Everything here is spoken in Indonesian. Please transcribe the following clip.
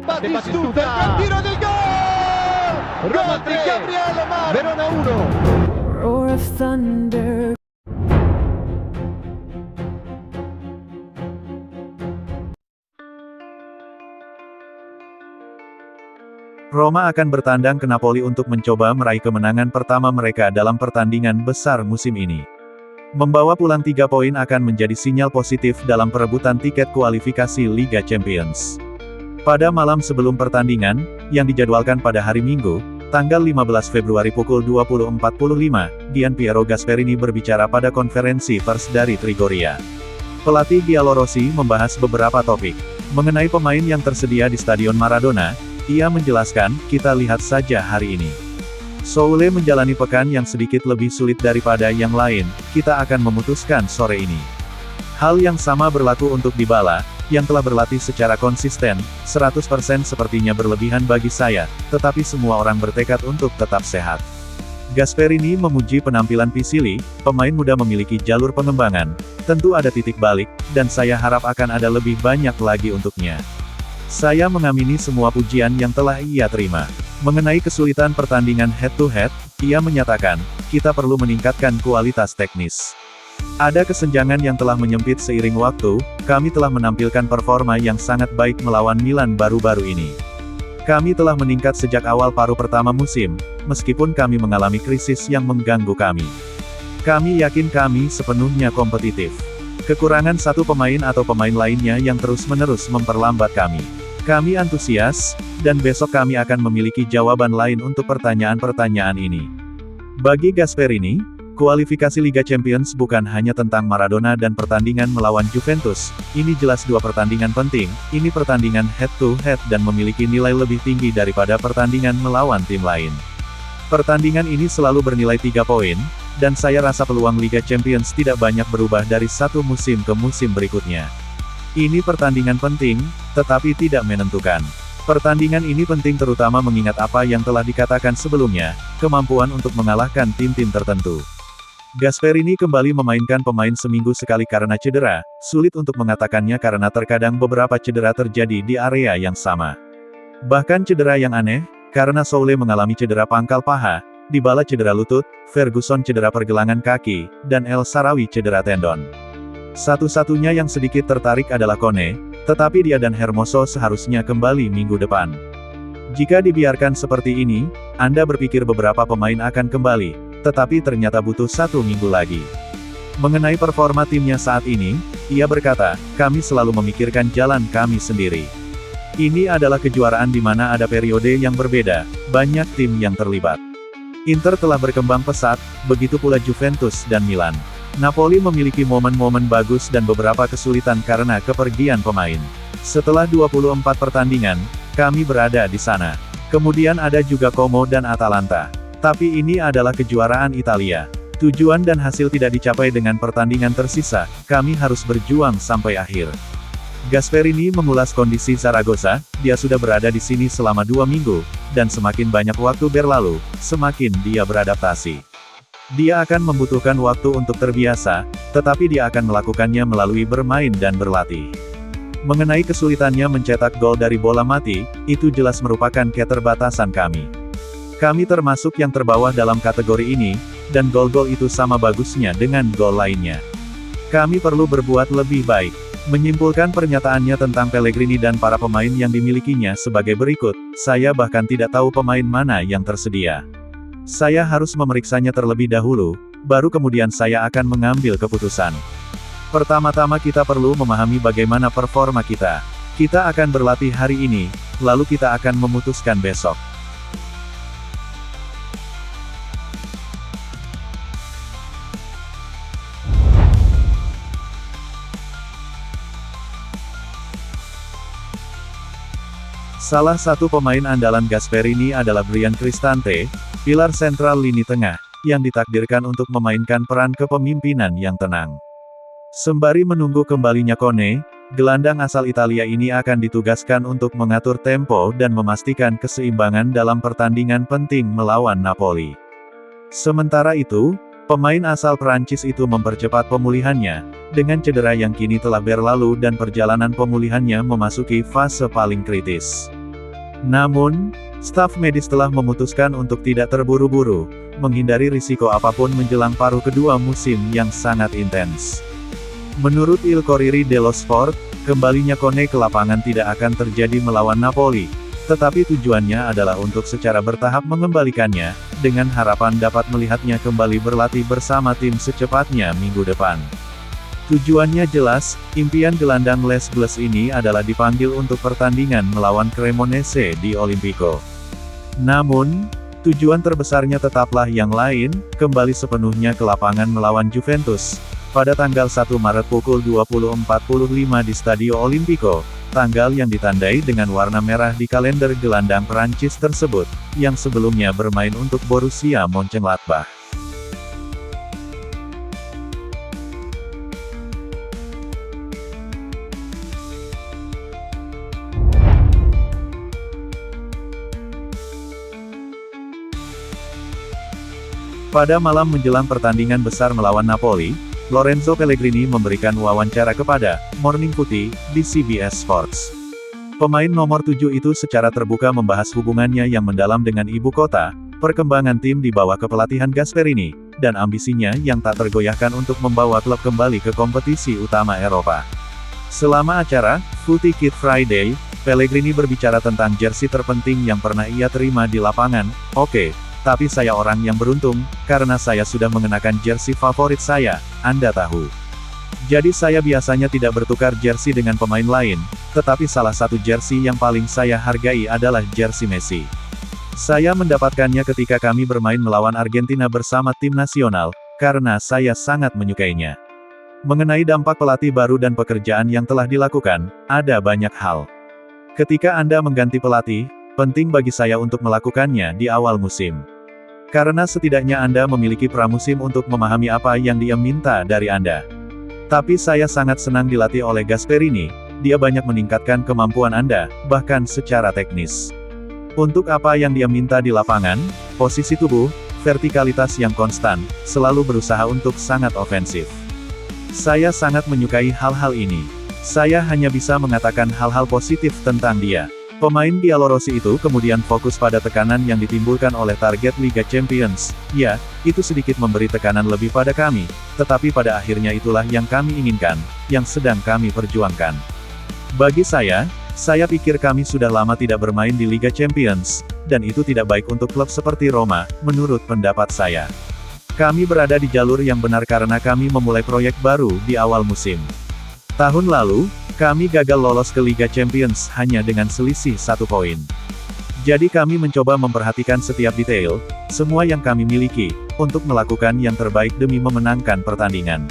Batistuta, il tiro del gol! Gol di Gabriele Mar, Verona 1. Roar of thunder. Roma akan bertandang ke Napoli untuk mencoba meraih kemenangan pertama mereka dalam pertandingan besar musim ini. Membawa pulang 3 poin akan menjadi sinyal positif dalam perebutan tiket kualifikasi Liga Champions. Pada malam sebelum pertandingan, yang dijadwalkan pada hari Minggu, tanggal 15 Februari pukul 20.45, Gian Piero Gasperini berbicara pada konferensi pers dari Trigoria. Pelatih Giallorossi membahas beberapa topik. Mengenai pemain yang tersedia di Stadion Maradona, ia menjelaskan, kita lihat saja hari ini. Soule menjalani pekan yang sedikit lebih sulit daripada yang lain, kita akan memutuskan sore ini. Hal yang sama berlaku untuk Dybala, yang telah berlatih secara konsisten, 100% sepertinya berlebihan bagi saya, tetapi semua orang bertekad untuk tetap sehat. Gasperini memuji penampilan Pisili, pemain muda memiliki jalur pengembangan, tentu ada titik balik, dan saya harap akan ada lebih banyak lagi untuknya. Saya mengamini semua pujian yang telah ia terima. Mengenai kesulitan pertandingan head-to-head, ia menyatakan, kita perlu meningkatkan kualitas teknis. Ada kesenjangan yang telah menyempit seiring waktu, kami telah menampilkan performa yang sangat baik melawan Milan baru-baru ini. Kami telah meningkat sejak awal paruh pertama musim, meskipun kami mengalami krisis yang mengganggu kami. Kami yakin kami sepenuhnya kompetitif. Kekurangan satu pemain atau pemain lainnya yang terus-menerus memperlambat kami. Kami antusias, dan besok kami akan memiliki jawaban lain untuk pertanyaan-pertanyaan ini. Bagi Gasperini, kualifikasi Liga Champions bukan hanya tentang Maradona dan pertandingan melawan Juventus, ini jelas dua pertandingan penting, ini pertandingan head-to-head dan memiliki nilai lebih tinggi daripada pertandingan melawan tim lain. Pertandingan ini selalu bernilai 3 poin, dan saya rasa peluang Liga Champions tidak banyak berubah dari satu musim ke musim berikutnya. Ini pertandingan penting, tetapi tidak menentukan. Pertandingan ini penting terutama mengingat apa yang telah dikatakan sebelumnya, kemampuan untuk mengalahkan tim-tim tertentu. Gasperini kembali memainkan pemain seminggu sekali karena cedera, sulit untuk mengatakannya karena terkadang beberapa cedera terjadi di area yang sama. Bahkan cedera yang aneh, karena Soule mengalami cedera pangkal paha, Dybala cedera lutut, Ferguson cedera pergelangan kaki, dan El Shaarawy cedera tendon. Satu-satunya yang sedikit tertarik adalah Kone, tetapi dia dan Hermoso seharusnya kembali minggu depan. Jika dibiarkan seperti ini, Anda berpikir beberapa pemain akan kembali, tetapi ternyata butuh 1 minggu lagi. Mengenai performa timnya saat ini, ia berkata, kami selalu memikirkan jalan kami sendiri. Ini adalah kejuaraan di mana ada periode yang berbeda, banyak tim yang terlibat. Inter telah berkembang pesat, begitu pula Juventus dan Milan. Napoli memiliki momen-momen bagus dan beberapa kesulitan karena kepergian pemain. Setelah 24 pertandingan, kami berada di sana. Kemudian ada juga Como dan Atalanta. Tapi ini adalah kejuaraan Italia. Tujuan dan hasil tidak dicapai dengan pertandingan tersisa, kami harus berjuang sampai akhir. Gasperini mengulas kondisi Zaragoza, dia sudah berada di sini selama 2 minggu, dan semakin banyak waktu berlalu, semakin dia beradaptasi. Dia akan membutuhkan waktu untuk terbiasa, tetapi dia akan melakukannya melalui bermain dan berlatih. Mengenai kesulitannya mencetak gol dari bola mati, itu jelas merupakan keterbatasan kami. Kami termasuk yang terbawah dalam kategori ini, dan gol-gol itu sama bagusnya dengan gol lainnya. Kami perlu berbuat lebih baik. Menyimpulkan pernyataannya tentang Pellegrini dan para pemain yang dimilikinya sebagai berikut, saya bahkan tidak tahu pemain mana yang tersedia. Saya harus memeriksanya terlebih dahulu, baru kemudian saya akan mengambil keputusan. Pertama-tama kita perlu memahami bagaimana performa kita. Kita akan berlatih hari ini, lalu kita akan memutuskan besok. Salah satu pemain andalan Gasperini adalah Bryan Cristante, pilar sentral lini tengah, yang ditakdirkan untuk memainkan peran kepemimpinan yang tenang. Sembari menunggu kembalinya Kone, gelandang asal Italia ini akan ditugaskan untuk mengatur tempo dan memastikan keseimbangan dalam pertandingan penting melawan Napoli. Sementara itu, pemain asal Prancis itu mempercepat pemulihannya, dengan cedera yang kini telah berlalu dan perjalanan pemulihannya memasuki fase paling kritis. Namun, staf medis telah memutuskan untuk tidak terburu-buru, menghindari risiko apapun menjelang paruh kedua musim yang sangat intens. Menurut Il Corriere dello Sport, kembalinya Kone ke lapangan tidak akan terjadi melawan Napoli, tetapi tujuannya adalah untuk secara bertahap mengembalikannya, dengan harapan dapat melihatnya kembali berlatih bersama tim secepatnya minggu depan. Tujuannya jelas, impian gelandang Les Bleus ini adalah dipanggil untuk pertandingan melawan Cremonese di Olimpico. Namun, tujuan terbesarnya tetaplah yang lain, kembali sepenuhnya ke lapangan melawan Juventus, pada tanggal 1 Maret pukul 20.45 di Stadio Olimpico, tanggal yang ditandai dengan warna merah di kalender gelandang Perancis tersebut, yang sebelumnya bermain untuk Borussia Mönchengladbach. Pada malam menjelang pertandingan besar melawan Napoli, Lorenzo Pellegrini memberikan wawancara kepada Morning Putih di CBS Sports. Pemain nomor 7 itu secara terbuka membahas hubungannya yang mendalam dengan ibu kota, perkembangan tim di bawah kepelatihan Gasperini, dan ambisinya yang tak tergoyahkan untuk membawa klub kembali ke kompetisi utama Eropa. Selama acara Footy Kid Friday, Pellegrini berbicara tentang jersey terpenting yang pernah ia terima di lapangan. Oke, tapi saya orang yang beruntung, karena saya sudah mengenakan jersey favorit saya, Anda tahu. Jadi saya biasanya tidak bertukar jersey dengan pemain lain, tetapi salah satu jersey yang paling saya hargai adalah jersey Messi. Saya mendapatkannya ketika kami bermain melawan Argentina bersama tim nasional, karena saya sangat menyukainya. Mengenai dampak pelatih baru dan pekerjaan yang telah dilakukan, ada banyak hal. Ketika Anda mengganti pelatih, penting bagi saya untuk melakukannya di awal musim. Karena setidaknya Anda memiliki pramusim untuk memahami apa yang dia minta dari Anda. Tapi saya sangat senang dilatih oleh Gasperini, dia banyak meningkatkan kemampuan Anda, bahkan secara teknis. Untuk apa yang dia minta di lapangan, posisi tubuh, vertikalitas yang konstan, selalu berusaha untuk sangat ofensif. Saya sangat menyukai hal-hal ini. Saya hanya bisa mengatakan hal-hal positif tentang dia. Pemain Giallorossi itu kemudian fokus pada tekanan yang ditimbulkan oleh target Liga Champions. Ya, itu sedikit memberi tekanan lebih pada kami, tetapi pada akhirnya itulah yang kami inginkan, yang sedang kami perjuangkan. Bagi saya pikir kami sudah lama tidak bermain di Liga Champions, dan itu tidak baik untuk klub seperti Roma, menurut pendapat saya. Kami berada di jalur yang benar karena kami memulai proyek baru di awal musim. Tahun lalu, kami gagal lolos ke Liga Champions hanya dengan selisih 1 poin. Jadi kami mencoba memperhatikan setiap detail, semua yang kami miliki, untuk melakukan yang terbaik demi memenangkan pertandingan.